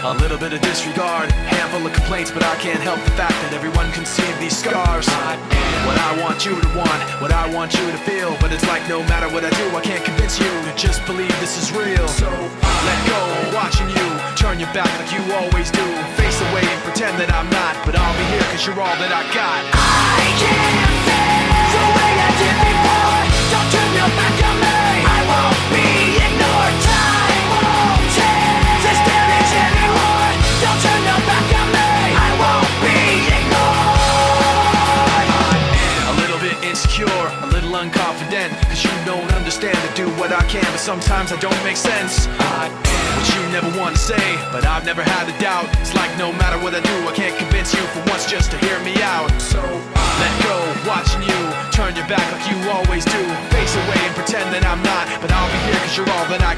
A little bit of disregard, handful of complaints, but I can't help the fact that everyone can see these scars. What I want you to want, what I want you to feel, but it's like no matter what I do, I can't convince you to just believe this is real. So let go, watching you turn your back like you always do. Face away and pretend that I'm not, but I'll be here cause you're all that I got. I can't feel the way I did before. Don't turn your back on me. I won't be ignored. Time won't change this damage anymore. Don't turn your back on me. I won't be ignored. A little bit insecure, a little unconfident, cause you don't understand to do what I can, but sometimes I don't make sense. What you never want to say, but I've never had a doubt. It's like no matter what I do, I can't convince you for once just to hear me out. So let go, watching you turn your back like you always do. Face away and pretend that I'm not, but I'll be here cause you're all that I